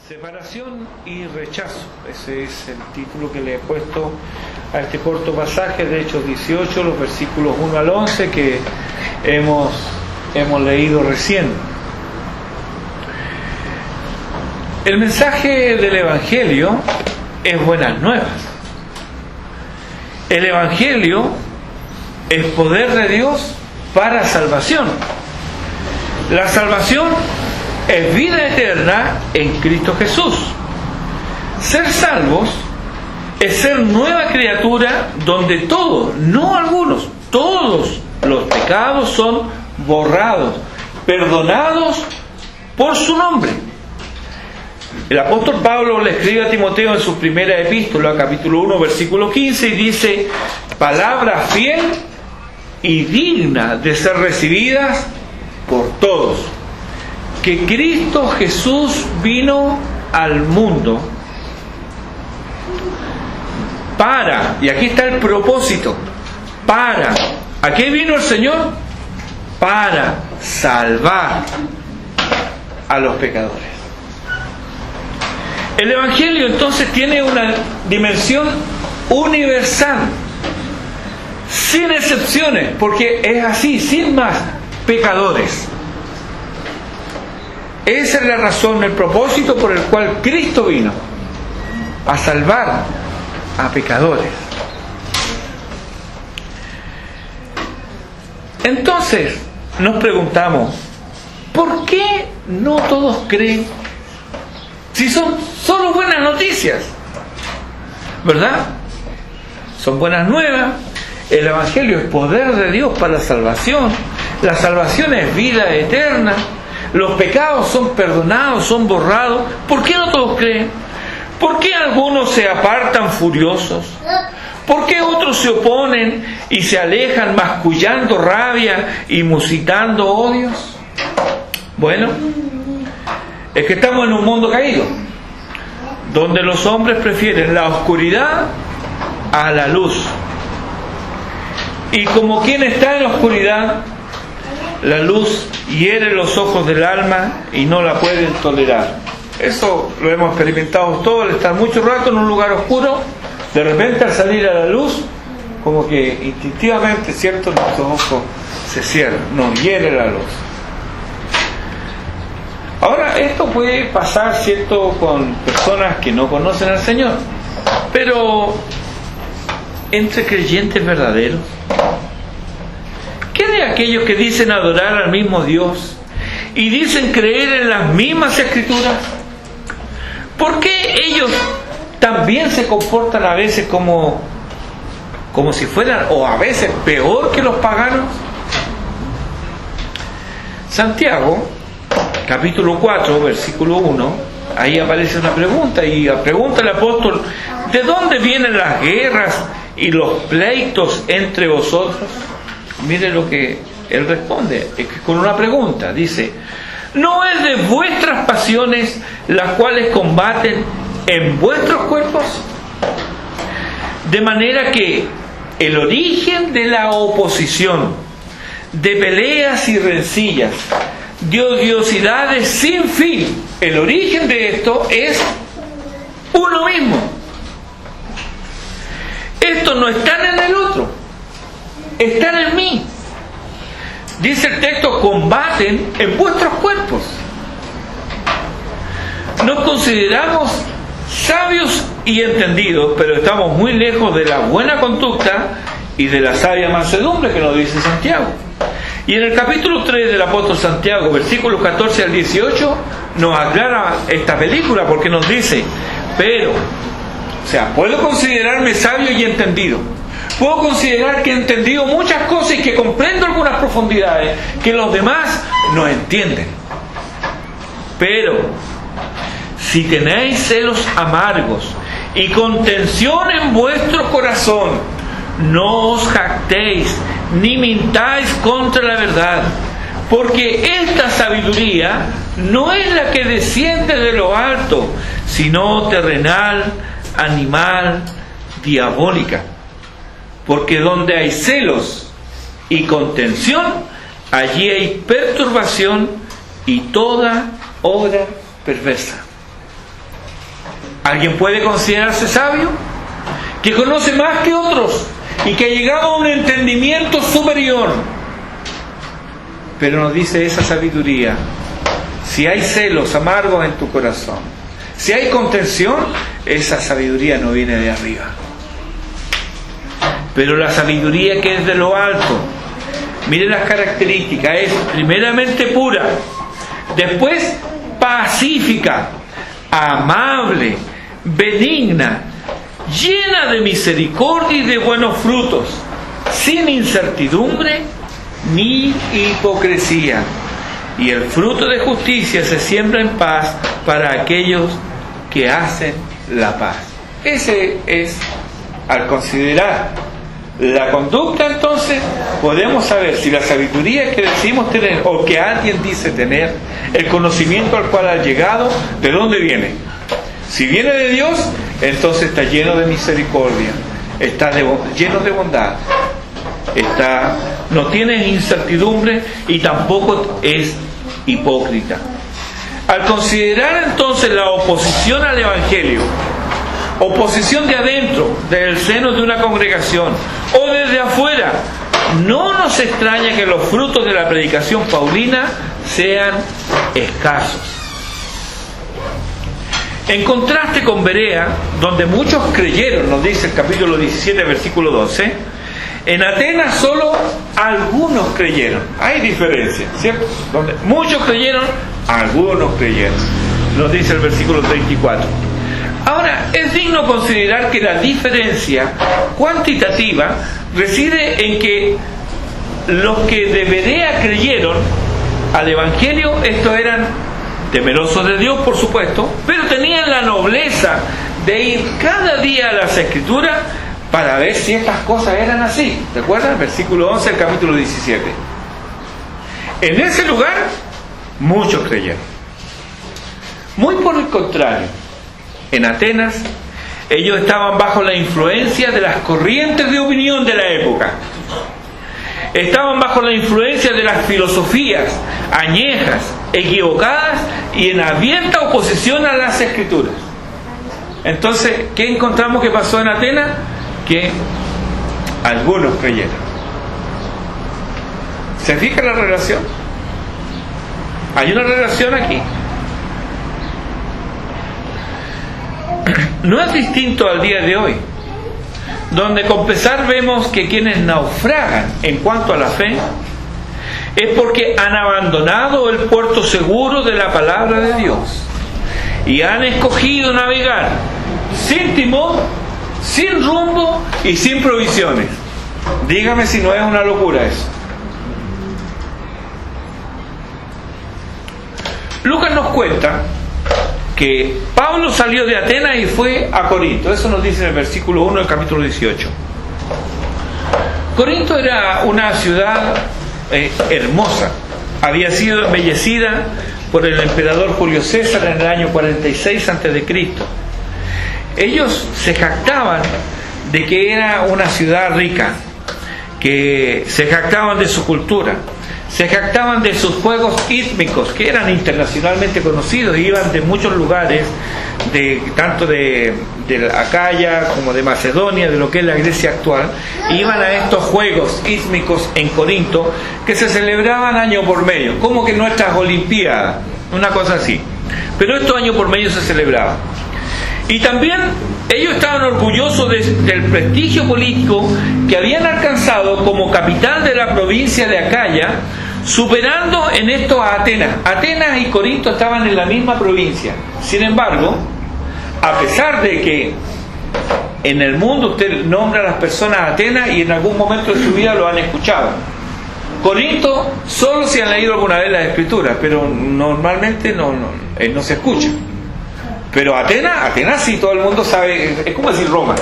Separación y rechazo, ese es el título que le he puesto a este corto pasaje de Hechos 18, los versículos 1 al 11 que hemos leído recién. El mensaje del Evangelio es buenas nuevas. El Evangelio es poder de Dios para salvación. La salvación es vida eterna en Cristo Jesús. Ser salvos es ser nueva criatura donde todos, no algunos, todos los pecados son borrados, perdonados por su nombre. El apóstol Pablo le escribe a Timoteo en su primera epístola, capítulo 1, versículo 15, y dice: palabra fiel y digna de ser recibidas por todos, que Cristo Jesús vino al mundo para, y aquí está el propósito, ¿a qué vino el Señor? Para salvar a los pecadores. El Evangelio entonces tiene una dimensión universal, sin excepciones, porque es así, sin más, pecadores. Esa es la razón, el propósito por el cual Cristo vino, a salvar a pecadores. Entonces nos preguntamos, ¿por qué no todos creen? Si son solo buenas noticias, ¿verdad? Son buenas nuevas. El Evangelio es poder de Dios para la salvación. La salvación es vida eterna. Los pecados son perdonados, son borrados. ¿Por qué no todos creen? ¿Por qué algunos se apartan furiosos? ¿Por qué otros se oponen y se alejan mascullando rabia y musitando odios? Bueno, es que estamos en un mundo caído, donde los hombres prefieren la oscuridad a la luz. Y como quien está en la oscuridad, la luz hiere los ojos del alma y no la pueden tolerar. Eso lo hemos experimentado todos, al estar mucho rato en un lugar oscuro, de repente al salir a la luz, como que instintivamente, ¿cierto?, nuestros ojos se cierran, nos hiere la luz. Ahora, esto puede pasar, ¿cierto?, con personas que no conocen al Señor, pero entre creyentes verdaderos, ¿qué de aquellos que dicen adorar al mismo Dios y dicen creer en las mismas Escrituras? ¿Por qué ellos también se comportan a veces como si fueran, o a veces peor que los paganos? Santiago, capítulo 4, versículo 1, ahí aparece una pregunta, y pregunta el apóstol: ¿de dónde vienen las guerras y los pleitos entre vosotros? Mire lo que él responde, es que con una pregunta, dice: ¿no es de vuestras pasiones las cuales combaten en vuestros cuerpos? De manera que el origen de la oposición, de peleas y rencillas, de odiosidades sin fin, el origen de esto es uno mismo. Estos no están en el otro, están en mí. Dice el texto: combaten en vuestros cuerpos. Nos consideramos sabios y entendidos, pero estamos muy lejos de la buena conducta y de la sabia mansedumbre que nos dice Santiago. Y en el capítulo 3 del apóstol Santiago, versículos 14 al 18, nos aclara esta película, porque nos dice: pero, o sea, puedo considerarme sabio y entendido, puedo considerar que he entendido muchas cosas y que comprendo algunas profundidades que los demás no entienden. Pero si tenéis celos amargos y contención en vuestro corazón, no os jactéis ni mintáis contra la verdad, porque esta sabiduría no es la que desciende de lo alto, sino terrenal, animal, diabólica. Porque donde hay celos y contención, allí hay perturbación y toda obra perversa. ¿Alguien puede considerarse sabio? Que conoce más que otros y que ha llegado a un entendimiento superior. Pero nos dice esa sabiduría: si hay celos amargos en tu corazón, si hay contención, esa sabiduría no viene de arriba. Pero la sabiduría que es de lo alto, mire las características: es primeramente pura, después pacífica, amable, benigna, llena de misericordia y de buenos frutos, sin incertidumbre ni hipocresía. Y el fruto de justicia se siembra en paz para aquellos que hacen la paz. Ese es, al considerar la conducta, entonces podemos saber si la sabiduría que decimos tener, o que alguien dice tener, el conocimiento al cual ha llegado, ¿de dónde viene? Si viene de Dios, entonces está lleno de misericordia, está lleno de bondad, no tiene incertidumbre y tampoco es hipócrita. Al considerar entonces la oposición al Evangelio, oposición de adentro, del seno de una congregación o desde afuera, no nos extraña que los frutos de la predicación paulina sean escasos. En contraste con Berea, donde muchos creyeron, nos dice el capítulo 17, versículo 12, en Atenas solo algunos creyeron. Hay diferencia, ¿cierto? Donde muchos creyeron, algunos creyeron, nos dice el versículo 34. Ahora, es digno considerar que la diferencia cuantitativa reside en que los que de Berea creyeron al Evangelio, estos eran temerosos de Dios, por supuesto, pero tenían la nobleza de ir cada día a las Escrituras para ver si estas cosas eran así. ¿Recuerdan? Versículo 11 del capítulo 17. En ese lugar, muchos creyeron. Muy por el contrario, en Atenas, ellos estaban bajo la influencia de las corrientes de opinión de la época. Estaban bajo la influencia de las filosofías añejas, equivocadas y en abierta oposición a las Escrituras. Entonces, ¿qué encontramos que pasó en Atenas? Que algunos creyeron. ¿Se fija la relación? Hay una relación aquí. No es distinto al día de hoy, donde con pesar vemos que quienes naufragan en cuanto a la fe es porque han abandonado el puerto seguro de la palabra de Dios y han escogido navegar sin timón, sin rumbo y sin provisiones. Dígame si no es una locura eso. Lucas nos cuenta que Pablo salió de Atenas y fue a Corinto. Eso nos dice en el versículo 1 del capítulo 18. Corinto era una ciudad hermosa. Había sido embellecida por el emperador Julio César en el año 46 a.C. Ellos se jactaban de que era una ciudad rica, que se jactaban de su cultura, se jactaban de sus juegos ístmicos, que eran internacionalmente conocidos, iban de muchos lugares, tanto de Acaya como de Macedonia, de lo que es la Grecia actual, iban a estos juegos ístmicos en Corinto, que se celebraban año por medio, como que nuestras Olimpiadas, una cosa así. Pero estos año por medio se celebraban. Y también ellos estaban orgullosos del prestigio político que habían alcanzado como capital de la provincia de Acaya, superando en esto a Atenas. Atenas y Corinto estaban en la misma provincia. Sin embargo, a pesar de que en el mundo usted nombra a las personas Atenas y en algún momento de su vida lo han escuchado, Corinto solo se han leído alguna vez las Escrituras, pero normalmente no se escucha. Pero Atenas sí, todo el mundo sabe, es como decir Roma,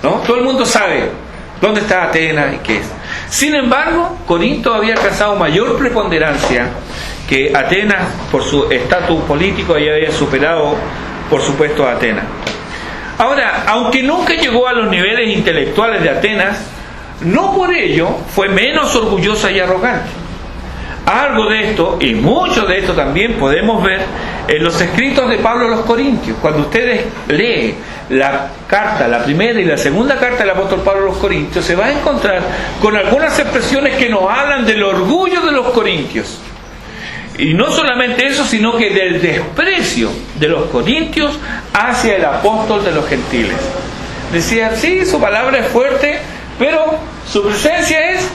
¿no? Todo el mundo sabe dónde está Atenas y qué es. Sin embargo, Corinto había alcanzado mayor preponderancia que Atenas por su estatus político, y había superado, por supuesto, a Atenas. Ahora, aunque nunca llegó a los niveles intelectuales de Atenas, no por ello fue menos orgullosa y arrogante. Algo de esto, y mucho de esto también podemos ver en los escritos de Pablo a los Corintios. Cuando ustedes leen la carta, la primera y la segunda carta del apóstol Pablo a los Corintios, se va a encontrar con algunas expresiones que nos hablan del orgullo de los corintios. Y no solamente eso, sino que del desprecio de los corintios hacia el apóstol de los gentiles. Decían, sí, su palabra es fuerte, pero su presencia es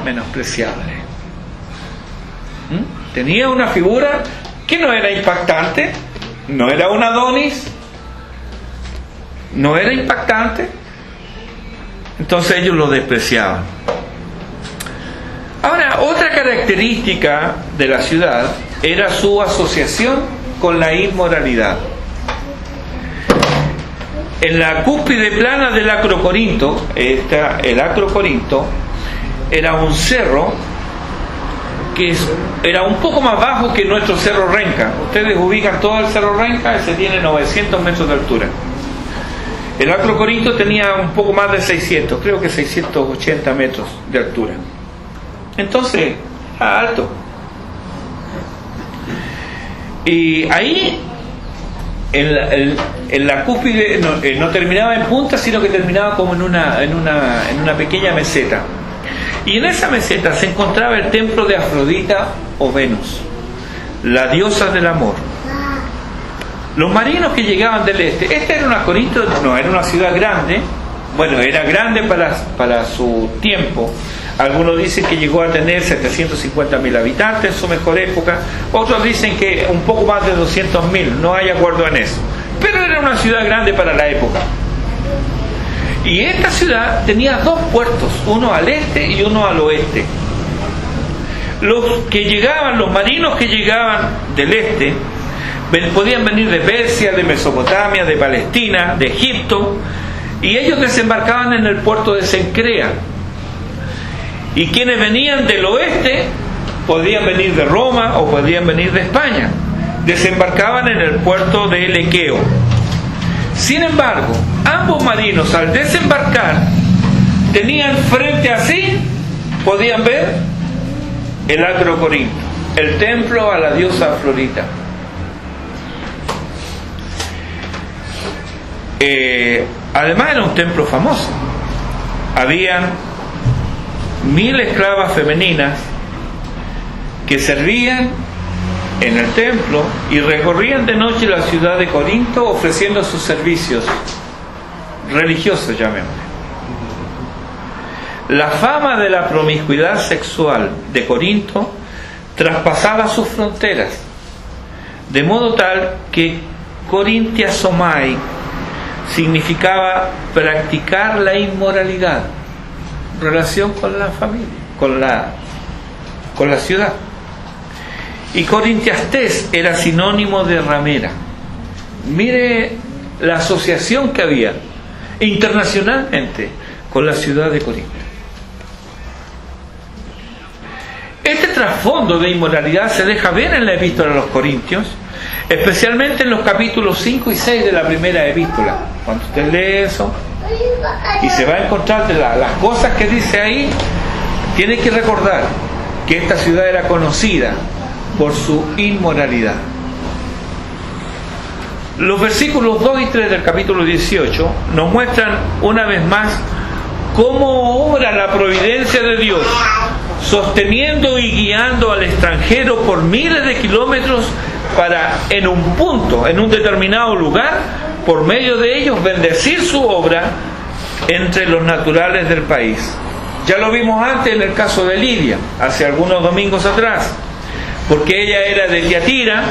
menospreciable. Tenía una figura que no era impactante, no era un Adonis, no era impactante, entonces ellos lo despreciaban. Ahora, otra característica de la ciudad era su asociación con la inmoralidad. En la cúspide plana del Acrocorinto, el Acrocorinto era un cerro que era un poco más bajo que nuestro Cerro Renca. Ustedes ubican todo el Cerro Renca, ese tiene 900 metros de altura. El Acrocorinto tenía un poco más de 600, creo que 680 metros de altura. Entonces, alto. Y ahí, en la cúspide, no terminaba en punta, sino que terminaba como en una pequeña meseta. Y en esa meseta se encontraba el templo de Afrodita o Venus, la diosa del amor. Los marinos que llegaban del este, esta era una Corinto, no, era una ciudad grande, bueno, era grande para su tiempo. Algunos dicen que llegó a tener 750.000 habitantes en su mejor época, otros dicen que un poco más de 200.000, no hay acuerdo en eso. Pero era una ciudad grande para la época. Y esta ciudad tenía dos puertos, uno al este y uno al oeste. Los marinos que llegaban del este, podían venir de Persia, de Mesopotamia, de Palestina, de Egipto, y ellos desembarcaban en el puerto de Cencrea. Y quienes venían del oeste podían venir de Roma o podían venir de España. Desembarcaban en el puerto de Lequeo. Sin embargo, ambos marinos al desembarcar tenían frente a sí, podían ver el Acrocorinto, el templo a la diosa Afrodita. Además era un templo famoso. Habían 1000 esclavas femeninas que servían en el templo y recorrían de noche la ciudad de Corinto ofreciendo sus servicios religiosos, llamémosle. La fama de la promiscuidad sexual de Corinto traspasaba sus fronteras, de modo tal que Corintiasomai significaba practicar la inmoralidad, relación con la familia, con la ciudad. Y Corintiastés era sinónimo de ramera. Mire la asociación que había internacionalmente con la ciudad de Corinto. Este trasfondo de inmoralidad se deja ver en la epístola a los Corintios, especialmente en los capítulos 5 y 6 de la primera epístola. Cuando usted lee eso y se va a encontrar de las cosas que dice ahí, tiene que recordar que esta ciudad era conocida por su inmoralidad. Los versículos 2 y 3 del capítulo 18 nos muestran una vez más cómo obra la providencia de Dios, sosteniendo y guiando al extranjero por miles de kilómetros para, en un punto, en un determinado lugar, por medio de ellos bendecir su obra entre los naturales del país. Ya lo vimos antes en el caso de Lidia, hace algunos domingos atrás, porque ella era de Tiatira,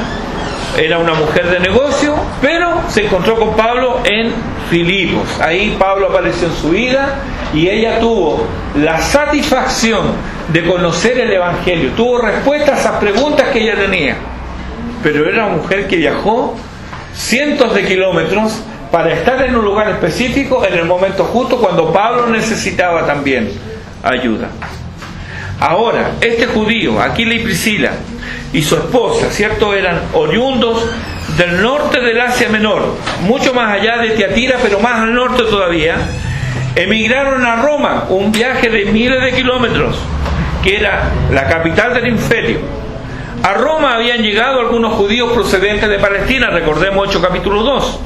era una mujer de negocio, pero se encontró con Pablo en Filipos. Ahí Pablo apareció en su vida y ella tuvo la satisfacción de conocer el Evangelio, tuvo respuestas a esas preguntas que ella tenía. Pero era una mujer que viajó cientos de kilómetros para estar en un lugar específico en el momento justo cuando Pablo necesitaba también ayuda. Ahora, este judío, Aquila y Priscila, y su esposa, ¿cierto?, eran oriundos del norte del Asia Menor, mucho más allá de Tiatira, pero más al norte todavía. Emigraron a Roma, un viaje de miles de kilómetros, que era la capital del imperio. A Roma habían llegado algunos judíos procedentes de Palestina, recordemos Hechos capítulo 2.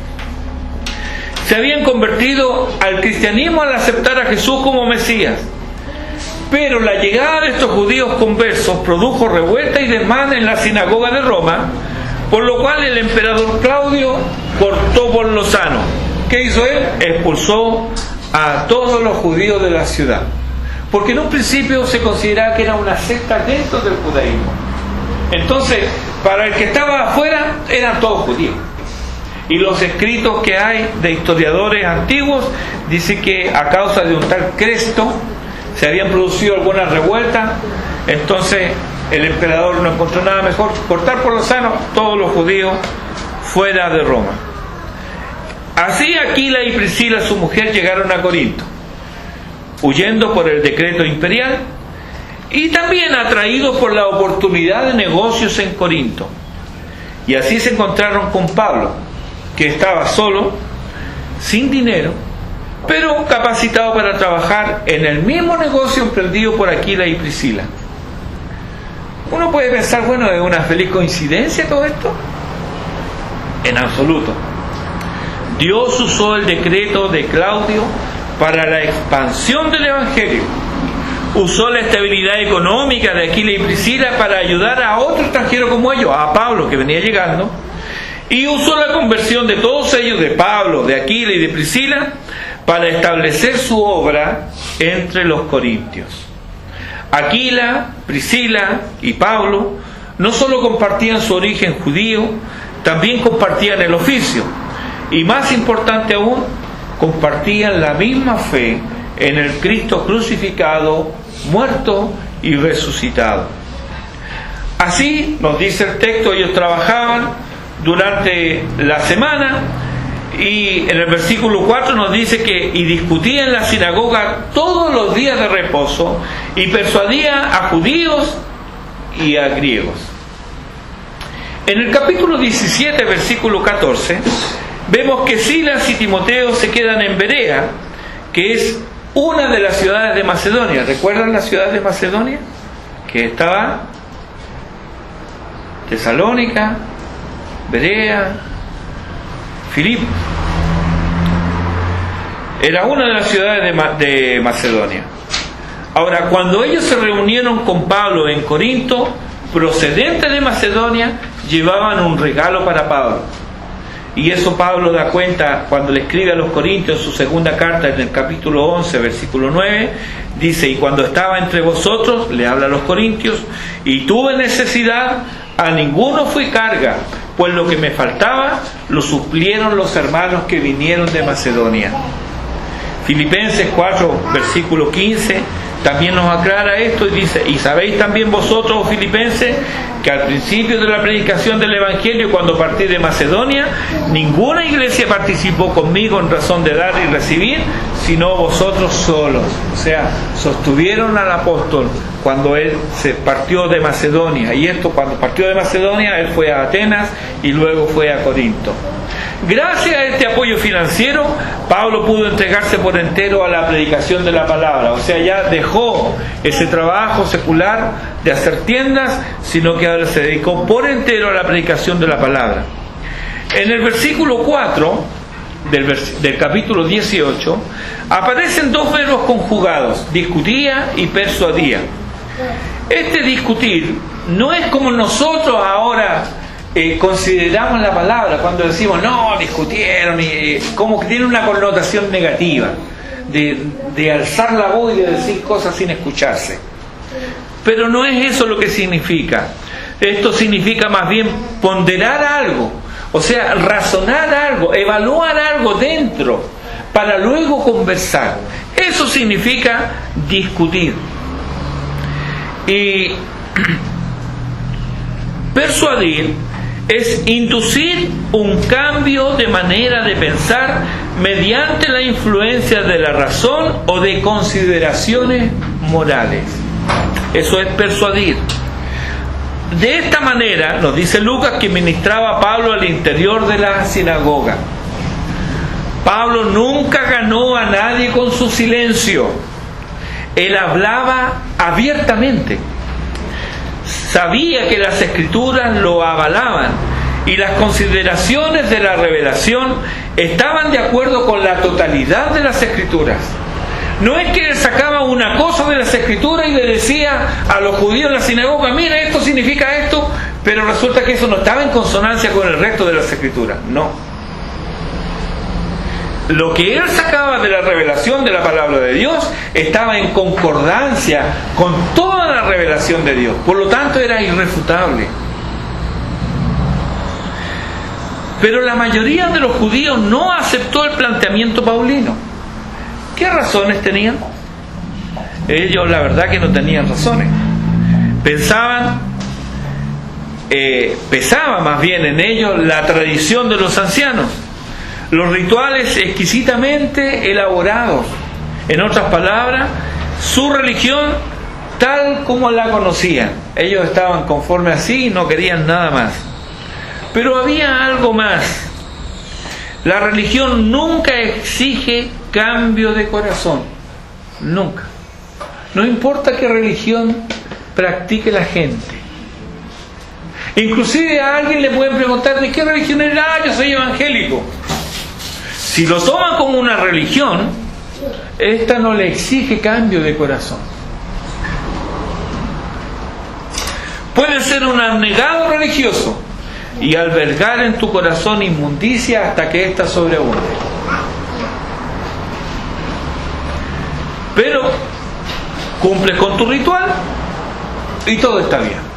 Se habían convertido al cristianismo al aceptar a Jesús como Mesías. Pero la llegada de estos judíos conversos produjo revuelta y desmán en la sinagoga de Roma, por lo cual el emperador Claudio cortó por lo sano. ¿Qué hizo él? Expulsó a todos los judíos de la ciudad. Porque en un principio se consideraba que era una secta dentro del judaísmo. Entonces, para el que estaba afuera, eran todos judíos. Y los escritos que hay de historiadores antiguos dicen que a causa de un tal Cresto se habían producido algunas revueltas. Entonces el emperador no encontró nada mejor que cortar por lo sano todos los judíos fuera de Roma. Así Aquila y Priscila, su mujer, llegaron a Corinto, huyendo por el decreto imperial y también atraídos por la oportunidad de negocios en Corinto. Y así se encontraron con Pablo, que estaba solo, sin dinero, pero capacitado para trabajar en el mismo negocio emprendido por Aquila y Priscila. Uno puede pensar, bueno, ¿es una feliz coincidencia todo esto? En absoluto. Dios usó el decreto de Claudio para la expansión del Evangelio. Usó la estabilidad económica de Aquila y Priscila para ayudar a otro extranjero como ellos, a Pablo, que venía llegando, y usó la conversión de todos ellos, de Pablo, de Aquila y de Priscila, para establecer su obra entre los corintios. Aquila, Priscila y Pablo no solo compartían su origen judío, también compartían el oficio, y más importante aún, compartían la misma fe en el Cristo crucificado, muerto y resucitado. Así, nos dice el texto, ellos trabajaban durante la semana, y en el versículo 4 nos dice que y discutían en la sinagoga todos los días de reposo y persuadía a judíos y a griegos. En el capítulo 17, versículo 14, vemos que Silas y Timoteo se quedan en Berea, que es una de las ciudades de Macedonia. ¿Recuerdan la ciudad de Macedonia? Que estaba Tesalónica, Berea, Filipos. Era una de las ciudades de Macedonia. Ahora, cuando ellos se reunieron con Pablo en Corinto, procedentes de Macedonia, llevaban un regalo para Pablo. Y eso Pablo da cuenta cuando le escribe a los Corintios su segunda carta, en el capítulo 11, versículo 9, dice: y cuando estaba entre vosotros, le habla a los Corintios, y tuve necesidad, a ninguno fui carga, pues lo que me faltaba lo suplieron los hermanos que vinieron de Macedonia. Filipenses 4, versículo 15, también nos aclara esto y dice: y sabéis también vosotros, filipenses, que al principio de la predicación del Evangelio, cuando partí de Macedonia, ninguna iglesia participó conmigo en razón de dar y recibir, sino vosotros solos. O sea, sostuvieron al apóstol cuando él se partió de Macedonia. Y esto, cuando partió de Macedonia, él fue a Atenas y luego fue a Corinto. Gracias a este apoyo financiero, Pablo pudo entregarse por entero a la predicación de la palabra. O sea, ya dejó ese trabajo secular de hacer tiendas, sino que ahora se dedicó por entero a la predicación de la palabra. En el versículo 4 del capítulo 18 aparecen dos verbos conjugados: discutía y persuadía. Este discutir no es como nosotros ahora consideramos la palabra cuando decimos no, discutieron, como que tiene una connotación negativa de alzar la voz y de decir cosas sin escucharse. Pero no es eso lo que significa. Esto significa más bien ponderar algo, o sea, razonar algo, evaluar algo dentro para luego conversar. Eso significa discutir. Y persuadir es inducir un cambio de manera de pensar mediante la influencia de la razón o de consideraciones morales. Eso es persuadir. De esta manera, nos dice Lucas, que ministraba Pablo al interior de la sinagoga. Pablo nunca ganó a nadie con su silencio. Él hablaba abiertamente. Sabía que las Escrituras lo avalaban y las consideraciones de la revelación estaban de acuerdo con la totalidad de las Escrituras. No es que él sacaba una cosa de las Escrituras y le decía a los judíos en la sinagoga, mira, esto significa esto, pero resulta que eso no estaba en consonancia con el resto de las Escrituras. No. Lo que él sacaba de la revelación de la palabra de Dios estaba en concordancia con toda la revelación de Dios. Por lo tanto, era irrefutable. Pero la mayoría de los judíos no aceptó el planteamiento paulino. ¿Qué razones tenían? Ellos la verdad que no tenían razones. Pesaba más bien en ellos la tradición de los ancianos, los rituales exquisitamente elaborados. En otras palabras, su religión tal como la conocían. Ellos estaban conformes así y no querían nada más. Pero había algo más. La religión nunca exige cambio de corazón. Nunca. No importa qué religión practique la gente. Inclusive a alguien le pueden preguntar ¿de qué religión eres? Yo soy evangélico. Si lo toman como una religión, esta no le exige cambio de corazón. Puede ser un abnegado religioso y albergar en tu corazón inmundicia hasta que ésta sobreabunde. Pero cumples con tu ritual y todo está bien.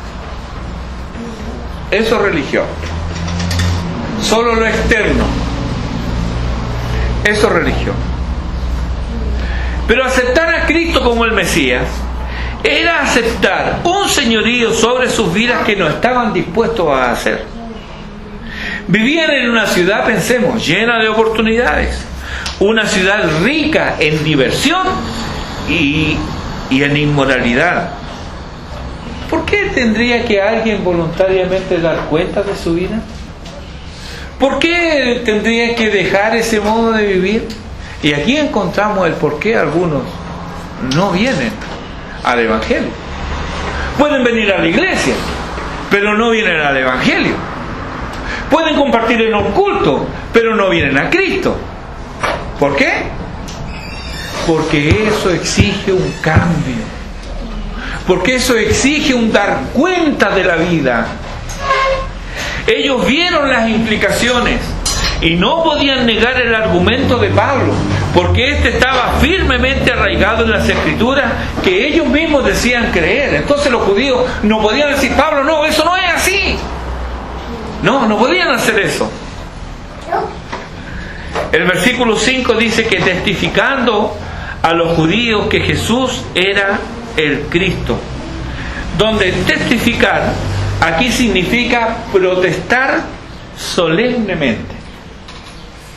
Eso es religión. Solo lo externo. Eso es religión. Pero aceptar a Cristo como el Mesías era aceptar un señorío sobre sus vidas que no estaban dispuestos a hacer. Vivían en una ciudad, pensemos, llena de oportunidades, una ciudad rica en diversión y en inmoralidad. ¿Por qué tendría que alguien voluntariamente dar cuenta de su vida? ¿Por qué tendría que dejar ese modo de vivir? Y aquí encontramos el por qué algunos no vienen al Evangelio. Pueden venir a la iglesia, pero no vienen al Evangelio. Pueden compartir en un culto, pero no vienen a Cristo. ¿Por qué? Porque eso exige un cambio. Porque eso exige un dar cuenta de la vida. Ellos vieron las implicaciones y no podían negar el argumento de Pablo, porque éste estaba firmemente arraigado en las Escrituras que ellos mismos decían creer. Entonces los judíos no podían decir, Pablo, no, eso no es así. No podían hacer eso. El versículo 5 dice que testificando a los judíos que Jesús era el Cristo, donde testificar aquí significa protestar solemnemente.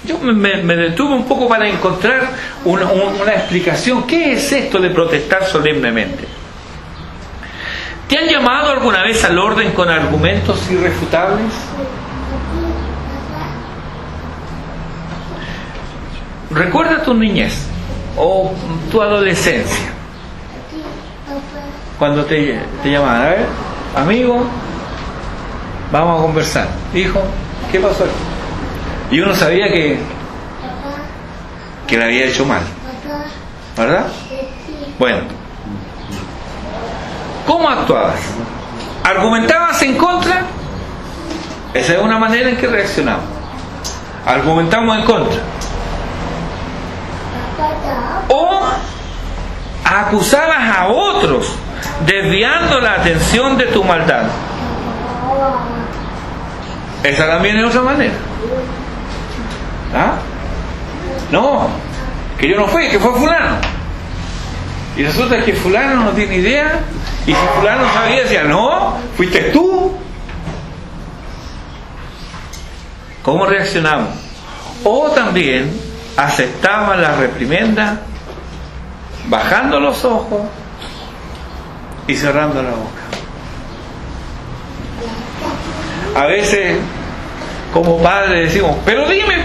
Yo me detuve un poco para encontrar una explicación. ¿Qué es esto de protestar solemnemente? ¿Te han llamado alguna vez al orden con argumentos irrefutables? Recuerda tu niñez o tu adolescencia, cuando te llamaban, a ver, amigo, vamos a conversar. Hijo, ¿qué pasó aquí? Y uno sabía que le había hecho mal, ¿verdad? Bueno, ¿cómo actuabas? ¿Argumentabas en contra? Esa es una manera en que reaccionamos. Argumentamos en contra. O acusabas a otros desviando la atención de tu maldad. Esa también es otra manera. ¿Ah? No, que yo no fui, que fue fulano. Y resulta que fulano no tiene idea. Y si fulano sabía, decía, no, fuiste tú. ¿Cómo reaccionamos? O también aceptaban la reprimenda bajando los ojos y cerrando la boca. A veces como padre decimos, pero dime,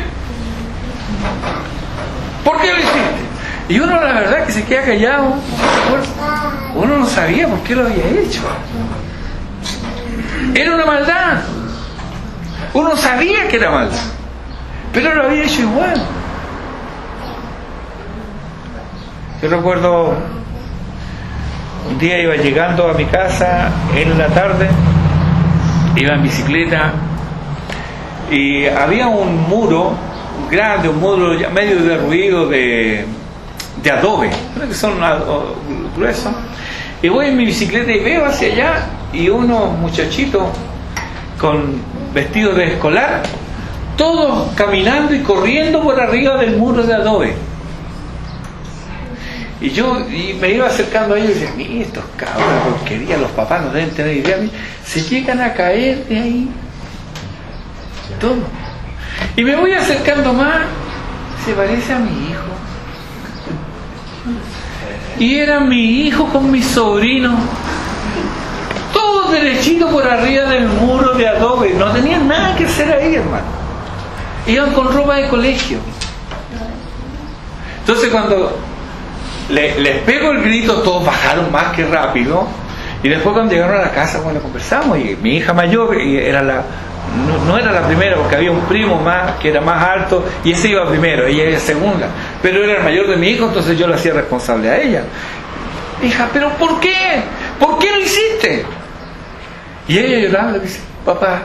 ¿por qué lo hiciste? Y uno la verdad que se queda callado, uno no sabía por qué lo había hecho. Era una maldad. Uno sabía que era maldad, pero lo había hecho igual. Yo recuerdo un día iba llegando a mi casa en la tarde, iba en bicicleta y había un muro grande, un muro ya medio derruido de adobe, que son gruesos, y voy en mi bicicleta y veo hacia allá y unos muchachitos con vestidos de escolar, todos caminando y corriendo por arriba del muro de adobe. Y me iba acercando a ellos y decía, mira, estos cabros de porquería, los papás no deben tener idea, se llegan a caer de ahí todo. Y me voy acercando más, se parece a mi hijo. Y era mi hijo con mi sobrino, todos derechitos por arriba del muro de adobe, no tenían nada que hacer ahí, hermano. Iban con ropa de colegio. Entonces cuando les pego el grito, todos bajaron más que rápido, y después cuando llegaron a la casa, bueno, conversamos, y mi hija mayor era no era la primera, porque había un primo más que era más alto y ese iba primero, ella era segunda, pero era el mayor de mi hijo, entonces yo lo hacía responsable a ella. Hija, ¿pero por qué? ¿Por qué lo hiciste? Y ella lloraba y dice, papá,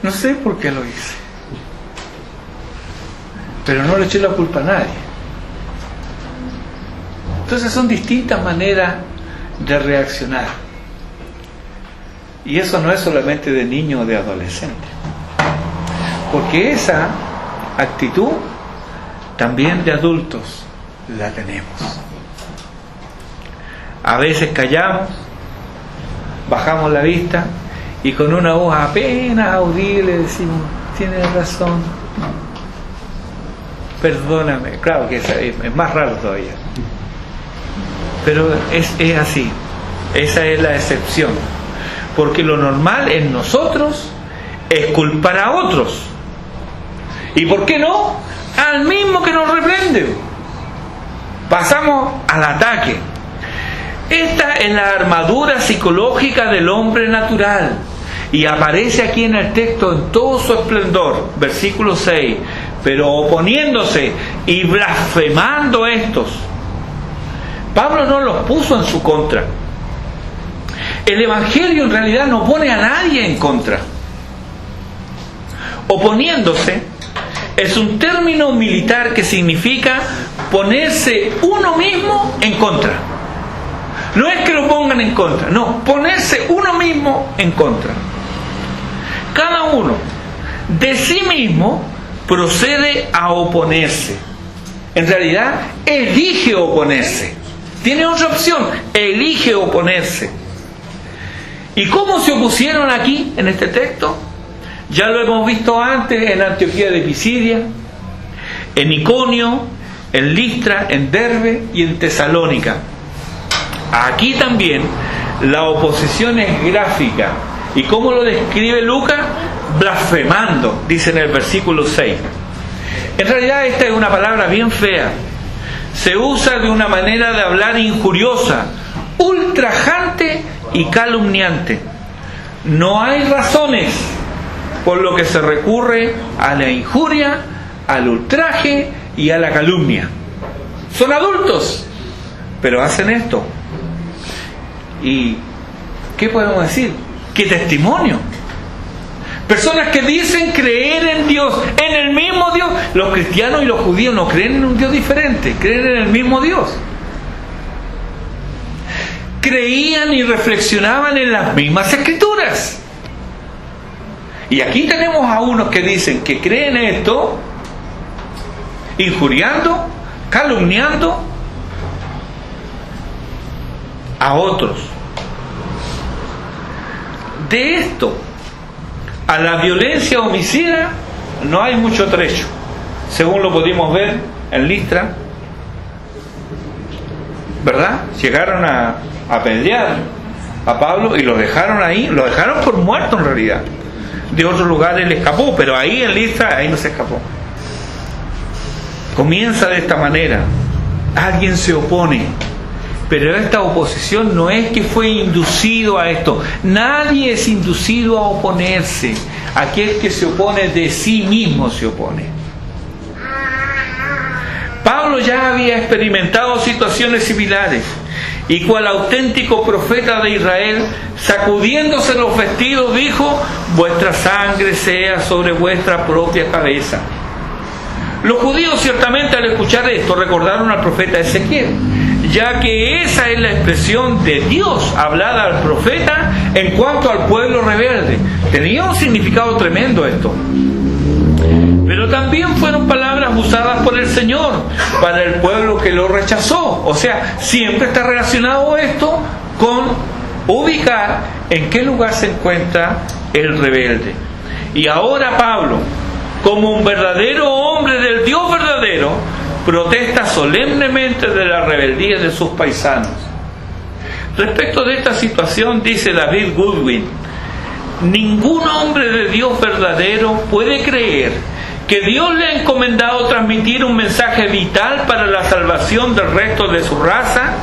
no sé por qué lo hice, pero no le eché la culpa a nadie. Entonces son distintas maneras de reaccionar, y eso no es solamente de niño o de adolescente, porque esa actitud también de adultos la tenemos. A veces callamos, bajamos la vista y con una voz apenas audible decimos, tienes razón, perdóname. Claro que es más raro todavía, pero es así. Esa es la excepción, porque lo normal en nosotros es culpar a otros, y ¿por qué no? Al mismo que nos reprende. Pasamos al ataque. Esta es la armadura psicológica del hombre natural, y aparece aquí en el texto en todo su esplendor. Versículo 6, pero oponiéndose y blasfemando estos. Pablo no los puso en su contra. El Evangelio en realidad no pone a nadie en contra. Oponiéndose es un término militar que significa ponerse uno mismo en contra. No es que lo pongan en contra, no, ponerse uno mismo en contra. Cada uno de sí mismo procede a oponerse. En realidad, elige oponerse. Tiene otra opción, elige oponerse. ¿Y cómo se opusieron aquí, en este texto? Ya lo hemos visto antes en Antioquía de Pisidia, en Iconio, en Listra, en Derbe y en Tesalónica. Aquí también la oposición es gráfica. ¿Y cómo lo describe Lucas? Blasfemando, dice en el versículo 6. En realidad esta es una palabra bien fea. Se usa de una manera de hablar injuriosa, ultrajante y calumniante. No hay razones, por lo que se recurre a la injuria, al ultraje y a la calumnia. Son adultos, pero hacen esto. ¿Y qué podemos decir? ¿Qué testimonio? Personas que dicen creer en Dios, en el mismo Dios. Los cristianos y los judíos no creen en un Dios diferente, creen en el mismo Dios. Creían y reflexionaban en las mismas escrituras. Y aquí tenemos a unos que dicen que creen esto, injuriando, calumniando a otros. De esto a la violencia homicida no hay mucho trecho, según lo pudimos ver en Listra, ¿verdad? Llegaron a apedrear a Pablo y lo dejaron ahí, lo dejaron por muerto en realidad. De otros lugares le escapó, pero ahí en Listra, ahí no se escapó. Comienza de esta manera. alguien se opone. Pero esta oposición no es que fue inducido a esto. Nadie es inducido a oponerse. Aquel que se opone de sí mismo se opone. Pablo ya había experimentado situaciones similares y cual auténtico profeta de Israel, sacudiéndose los vestidos, dijo: vuestra sangre sea sobre vuestra propia cabeza. Los judíos ciertamente al escuchar esto recordaron al profeta Ezequiel, ya que esa es la expresión de Dios hablada al profeta en cuanto al pueblo rebelde. Tenía un significado tremendo esto. Pero también fueron palabras usadas por el Señor para el pueblo que lo rechazó. O sea, siempre está relacionado esto con ubicar en qué lugar se encuentra el rebelde. Y ahora Pablo, como un verdadero hombre del Dios verdadero, protesta solemnemente de la rebeldía de sus paisanos. Respecto de esta situación, dice David Goodwin: ningún hombre de Dios verdadero puede creer que Dios le ha encomendado transmitir un mensaje vital para la salvación del resto de su raza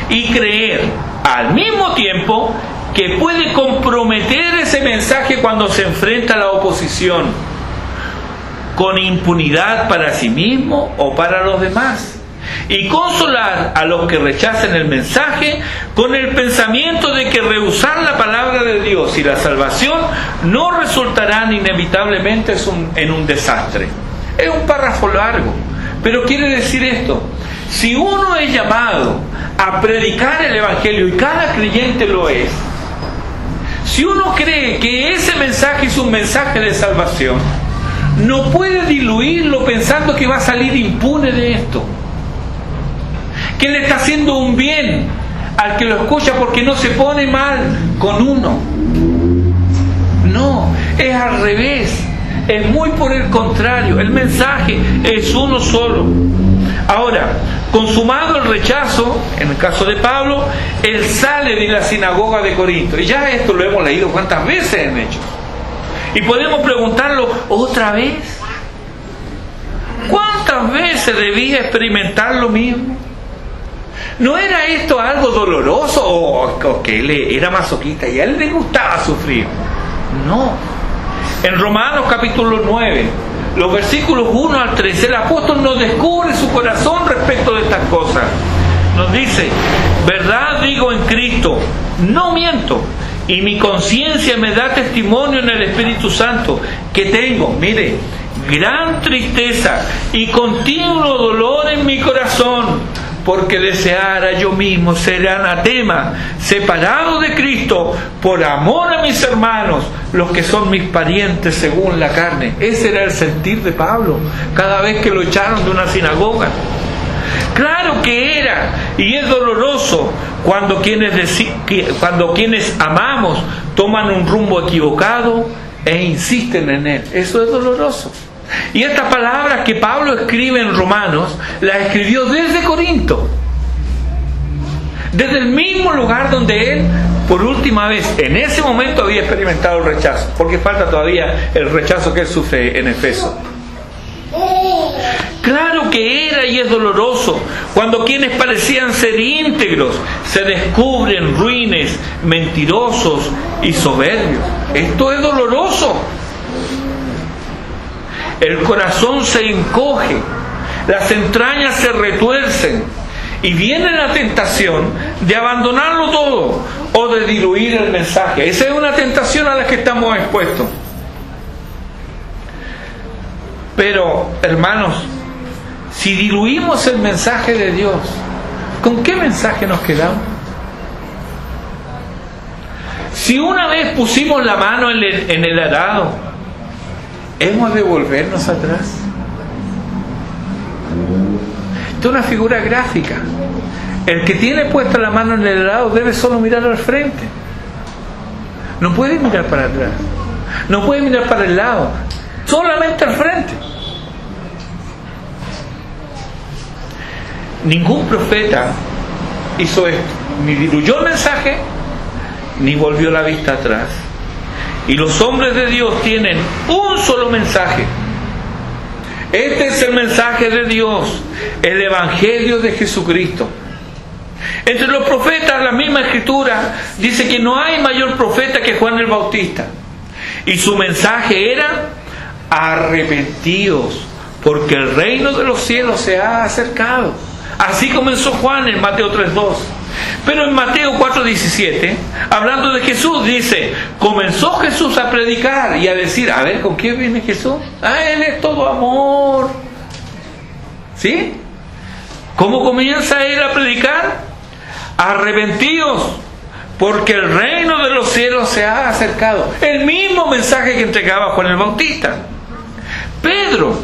y creer al mismo tiempo que puede comprometer ese mensaje cuando se enfrenta a la oposición, con impunidad para sí mismo o para los demás, y consolar a los que rechacen el mensaje con el pensamiento de que rehusar la palabra de Dios y la salvación no resultarán inevitablemente en un desastre. Es un párrafo largo, pero quiere decir esto: si uno es llamado a predicar el Evangelio, y cada creyente lo es, si uno cree que ese mensaje es un mensaje de salvación, no puede diluirlo pensando que va a salir impune de esto, que le está haciendo un bien al que lo escucha porque no se pone mal con uno. No, es al revés, es muy por el contrario. El mensaje es uno solo. Ahora, consumado el rechazo, en el caso de Pablo, él sale de la sinagoga de Corinto. Y ya esto lo hemos leído cuántas veces en Hechos. Y podemos preguntarlo otra vez: ¿cuántas veces debía experimentar lo mismo? ¿No era esto algo doloroso o que él era masoquista y a él le gustaba sufrir? No. En Romanos capítulo 9, los versículos 1 al 13, el apóstol nos descubre su corazón respecto de estas cosas. Nos dice: verdad digo en Cristo, no miento, y mi conciencia me da testimonio en el Espíritu Santo que tengo, mire, gran tristeza y continuo dolor en mi corazón, porque deseara yo mismo ser anatema, separado de Cristo, por amor a mis hermanos, los que son mis parientes según la carne. Ese era el sentir de Pablo cada vez que lo echaron de una sinagoga. Claro que era y es doloroso cuando quienes amamos toman un rumbo equivocado e insisten en él. Eso es doloroso. Y estas palabras que Pablo escribe en Romanos, las escribió desde Corinto, desde el mismo lugar donde él por última vez en ese momento había experimentado el rechazo, porque falta todavía el rechazo que él sufre en Efeso. Claro que era y es doloroso cuando quienes parecían ser íntegros se descubren ruines, mentirosos y soberbios. Esto es doloroso. El corazón se encoge, las entrañas se retuercen y viene la tentación de abandonarlo todo o de diluir el mensaje. Esa es una tentación a la que estamos expuestos. Pero, hermanos, si diluimos el mensaje de Dios, ¿con qué mensaje nos quedamos? Si una vez pusimos la mano en el arado, ¿hemos de volvernos atrás? Esta es una figura gráfica. El que tiene puesta la mano en el arado debe solo mirar al frente. No puede mirar para atrás. No puede mirar para el lado. Solamente al frente. Ningún profeta hizo esto. Ni diluyó el mensaje, ni volvió la vista atrás. Y los hombres de Dios tienen un solo mensaje. Este es el mensaje de Dios, el Evangelio de Jesucristo. Entre los profetas, la misma Escritura dice que no hay mayor profeta que Juan el Bautista. Y su mensaje era: arrepentíos, porque el reino de los cielos se ha acercado. Así comenzó Juan en Mateo 3:2. Pero en Mateo 4:17, hablando de Jesús, dice: comenzó Jesús a predicar y a decir, a ver, ¿con qué viene Jesús? Él es todo amor. ¿Sí? ¿Cómo comienza Él a predicar? Arrepentíos, porque el reino de los cielos se ha acercado. El mismo mensaje que entregaba Juan el Bautista. Pedro,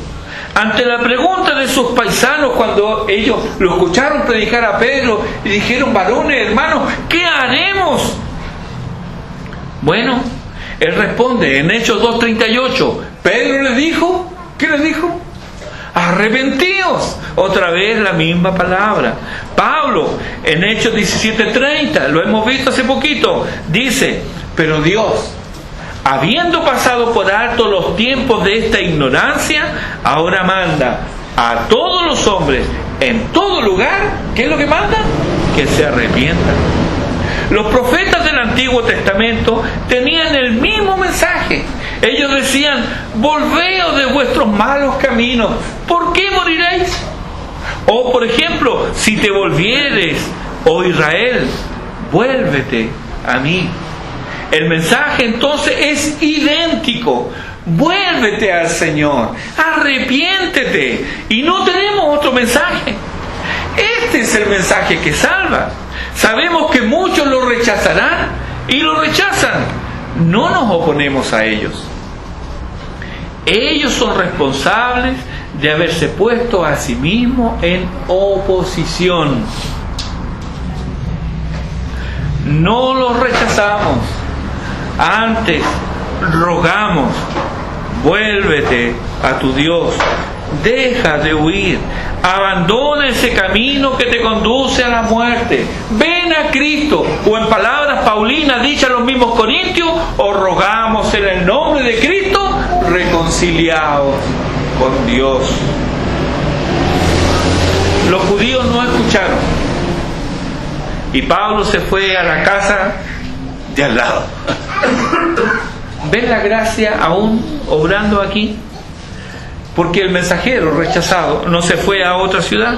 ante la pregunta de sus paisanos, cuando ellos lo escucharon predicar a Pedro y dijeron: varones, hermanos, ¿qué haremos? Bueno, él responde en Hechos 2:38. Pedro les dijo, ¿qué les dijo? Arrepentíos. Otra vez la misma palabra. Pablo en Hechos 17:30, lo hemos visto hace poquito, dice: pero Dios, habiendo pasado por alto los tiempos de esta ignorancia, ahora manda a todos los hombres en todo lugar, ¿qué es lo que manda? Que se arrepientan. Los profetas del Antiguo Testamento tenían el mismo mensaje. Ellos decían: volveos de vuestros malos caminos, ¿por qué moriréis? O por ejemplo, si te volvieres, oh Israel, vuélvete a mí. El mensaje entonces es idéntico: vuélvete al Señor, arrepiéntete. Y no tenemos otro mensaje. Este es el mensaje que salva. Sabemos que muchos lo rechazarán y lo rechazan. No nos oponemos a ellos. Ellos son responsables de haberse puesto a sí mismos en oposición. No los rechazamos. Antes rogamos: vuélvete a tu Dios, deja de huir, abandona ese camino que te conduce a la muerte, ven a Cristo. O en palabras paulinas dichas a los mismos corintios: os rogamos en el nombre de Cristo, reconciliaos con Dios. Los judíos no escucharon y Pablo se fue a la casa de al lado. ¿Ven la gracia aún obrando aquí? Porque el mensajero rechazado no se fue a otra ciudad,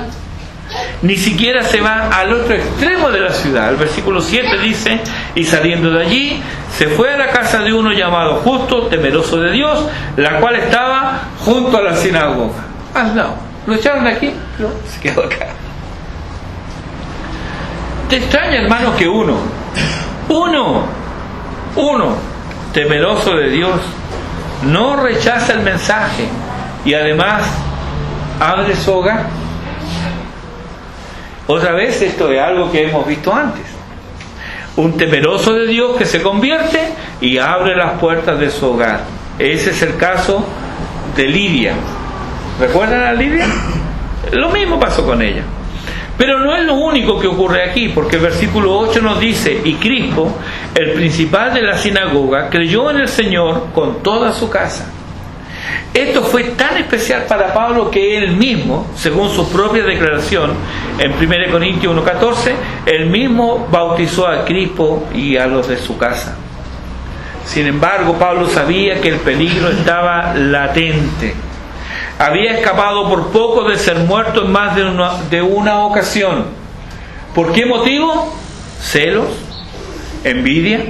ni siquiera se va al otro extremo de la ciudad. El versículo 7 dice: y saliendo de allí se fue a la casa de uno llamado Justo, temeroso de Dios, la cual estaba junto a la sinagoga. No, lo echaron de aquí, pero se quedó acá. ¿Te extraña, hermano, que uno temeroso de Dios no rechaza el mensaje y además abre su hogar? Otra vez, esto es algo que hemos visto antes. Un temeroso de Dios que se convierte y abre las puertas de su hogar. Ese es el caso de Lidia. ¿Recuerdan a Lidia? Lo mismo pasó con ella. Pero no es lo único que ocurre aquí, porque el versículo 8 nos dice: y Crispo, el principal de la sinagoga, creyó en el Señor con toda su casa. Esto fue tan especial para Pablo que él mismo, según su propia declaración en 1 Corintios 1:14, él mismo bautizó a Crispo y a los de su casa. Sin embargo, Pablo sabía que el peligro estaba latente. Había escapado por poco de ser muerto en más de una ocasión. ¿Por qué motivo? Celos, envidia.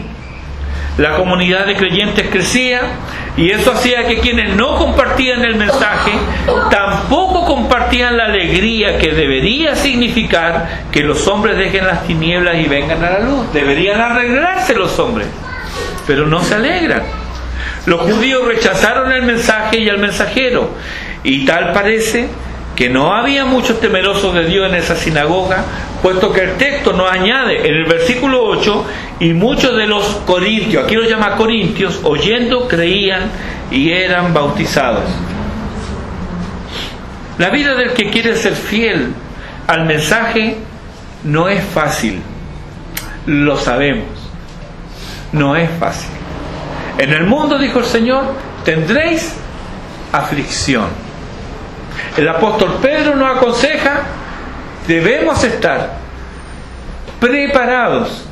La comunidad de creyentes crecía y eso hacía que quienes no compartían el mensaje tampoco compartían la alegría que debería significar que los hombres dejen las tinieblas y vengan a la luz. Deberían alegrarse los hombres, pero no se alegran. Los judíos rechazaron el mensaje y al mensajero, y tal parece que no había muchos temerosos de Dios en esa sinagoga, puesto que el texto nos añade en el versículo 8: y muchos de los corintios, aquí los llama corintios, oyendo creían y eran bautizados. La vida del que quiere ser fiel al mensaje no es fácil, lo sabemos, no es fácil. En el mundo, dijo el Señor, tendréis aflicción. El apóstol Pedro nos aconseja, debemos estar preparados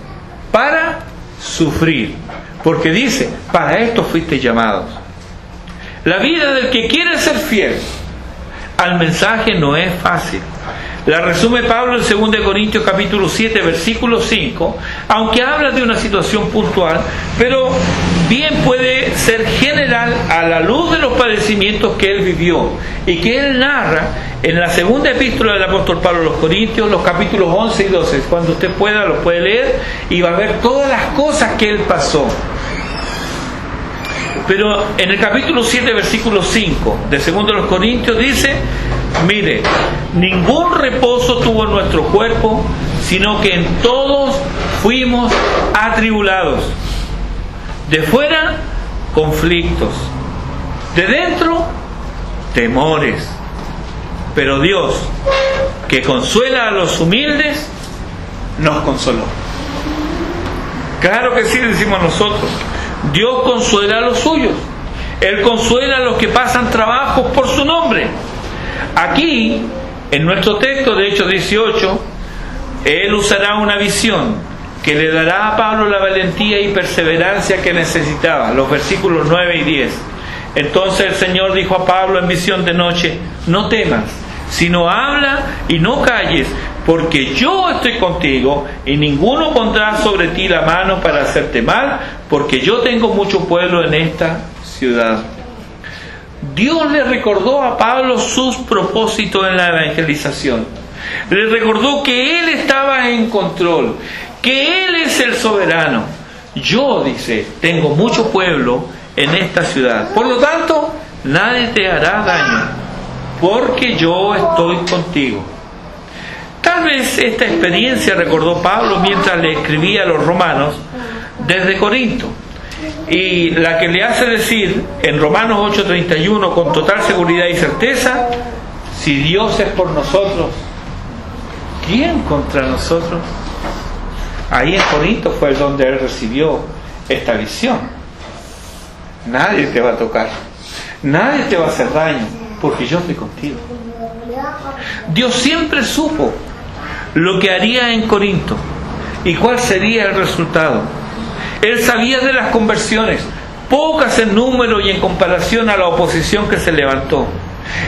para sufrir, porque dice, para esto fuiste llamados. La vida del que quiere ser fiel al mensaje no es fácil. La resume Pablo en 2 Corintios capítulo 7, versículo 5, aunque habla de una situación puntual, pero bien puede ser general a la luz de los padecimientos que él vivió y que él narra en la segunda epístola del apóstol Pablo a los Corintios, los capítulos 11 y 12. Cuando usted pueda, los puede leer y va a ver todas las cosas que él pasó. Pero en el capítulo 7, versículo 5 de 2 Corintios dice, mire, ningún reposo tuvo nuestro cuerpo, sino que en todos fuimos atribulados. De fuera, conflictos. De dentro, temores. Pero Dios, que consuela a los humildes, nos consoló. Claro que sí, decimos nosotros. Dios consuela a los suyos. Él consuela a los que pasan trabajos por su nombre. Aquí, en nuestro texto de Hechos 18, Él usará una visión que le dará a Pablo la valentía y perseverancia que necesitaba, los versículos 9 y 10. Entonces el Señor dijo a Pablo en visión de noche, no temas, sino habla y no calles, porque yo estoy contigo y ninguno pondrá sobre ti la mano para hacerte mal, porque yo tengo mucho pueblo en esta ciudad. Dios le recordó a Pablo sus propósitos en la evangelización. Le recordó que Él estaba en control, que Él es el soberano. Yo, dice, tengo mucho pueblo en esta ciudad. Por lo tanto, nadie te hará daño, porque yo estoy contigo. Tal vez esta experiencia recordó Pablo mientras le escribía a los romanos desde Corinto. Y la que le hace decir en Romanos 8:31 con total seguridad y certeza, si Dios es por nosotros, ¿quién contra nosotros? Ahí en Corinto fue donde él recibió esta visión. Nadie te va a tocar, nadie te va a hacer daño, porque yo estoy contigo. Dios siempre supo lo que haría en Corinto y cuál sería el resultado. Él sabía de las conversiones, pocas en número y en comparación a la oposición que se levantó.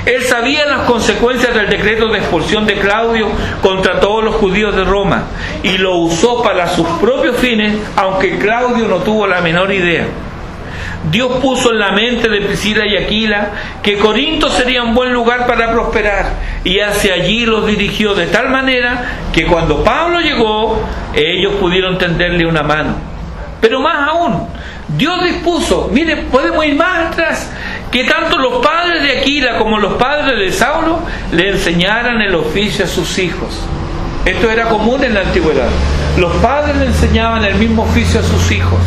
Él sabía las consecuencias del decreto de expulsión de Claudio contra todos los judíos de Roma y lo usó para sus propios fines, aunque Claudio no tuvo la menor idea. Dios puso en la mente de Priscila y Aquila que Corinto sería un buen lugar para prosperar y hacia allí los dirigió de tal manera que cuando Pablo llegó, ellos pudieron tenderle una mano. Pero más aún, Dios dispuso, mire, podemos ir más atrás, que tanto los padres de Aquila como los padres de Saulo le enseñaran el oficio a sus hijos. Esto era común en la antigüedad. Los padres le enseñaban el mismo oficio a sus hijos.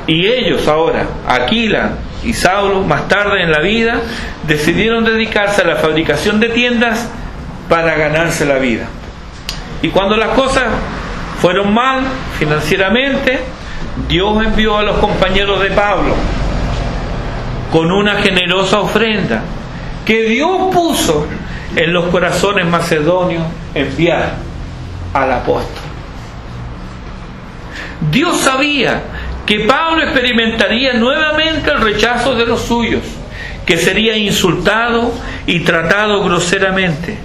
Y ellos ahora, Aquila y Saulo, más tarde en la vida, decidieron dedicarse a la fabricación de tiendas para ganarse la vida. Y cuando las cosas fueron mal financieramente, Dios envió a los compañeros de Pablo con una generosa ofrenda que Dios puso en los corazones macedonios enviar al apóstol. Dios sabía que Pablo experimentaría nuevamente el rechazo de los suyos, que sería insultado y tratado groseramente.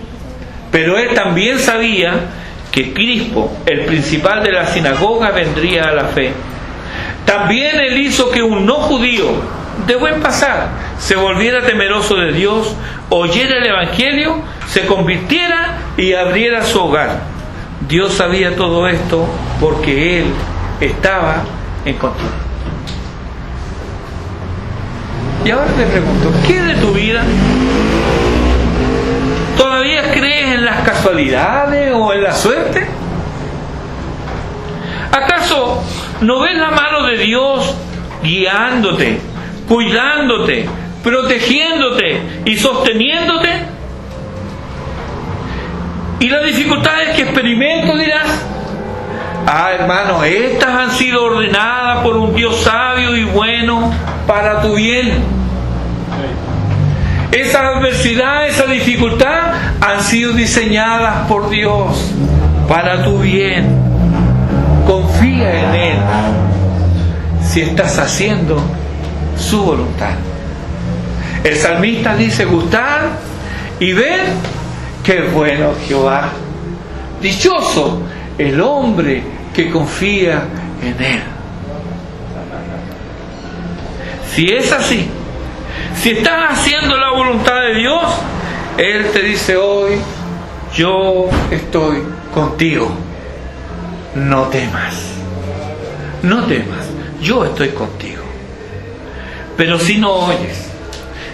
Pero él también sabía que Crispo, el principal de la sinagoga, vendría a la fe. También él hizo que un no judío de buen pasar se volviera temeroso de Dios, oyera el Evangelio, se convirtiera y abriera su hogar. Dios sabía todo esto porque Él estaba en control. Y ahora te pregunto, ¿qué de tu vida? ¿Todavía crees en las casualidades o en la suerte? ¿Acaso no ves la mano de Dios guiándote, cuidándote, protegiéndote y sosteniéndote? Y las dificultades que experimento dirás, hermano, estas han sido ordenadas por un Dios sabio y bueno para tu bien. esa adversidad, esa dificultad, han sido diseñadas por Dios para tu bien. Confía en Él si estás haciendo su voluntad. El salmista dice: gustad y ved qué bueno Jehová. Dichoso el hombre que confía en Él. Si es así, si estás haciendo la voluntad de Dios, Él te dice hoy: yo estoy contigo. No temas, no temas, yo estoy contigo. Pero si no oyes,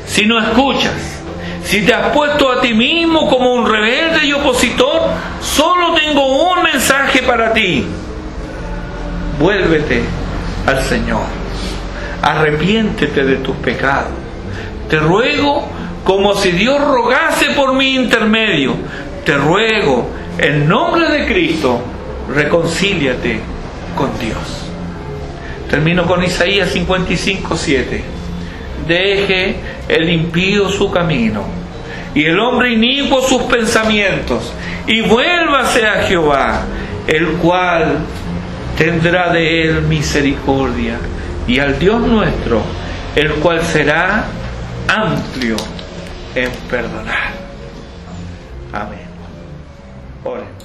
si no escuchas, si te has puesto a ti mismo como un rebelde y opositor, solo tengo un mensaje para ti: vuélvete al Señor, arrepiéntete de tus pecados. Te ruego, como si Dios rogase por mi intermedio, te ruego en nombre de Cristo, reconcíliate con Dios. Termino con Isaías 55:7. Deje el impío su camino y el hombre inicuo sus pensamientos, y vuélvase a Jehová, el cual tendrá de él misericordia, y al Dios nuestro, el cual será amplio en perdonar. Amén. Oremos.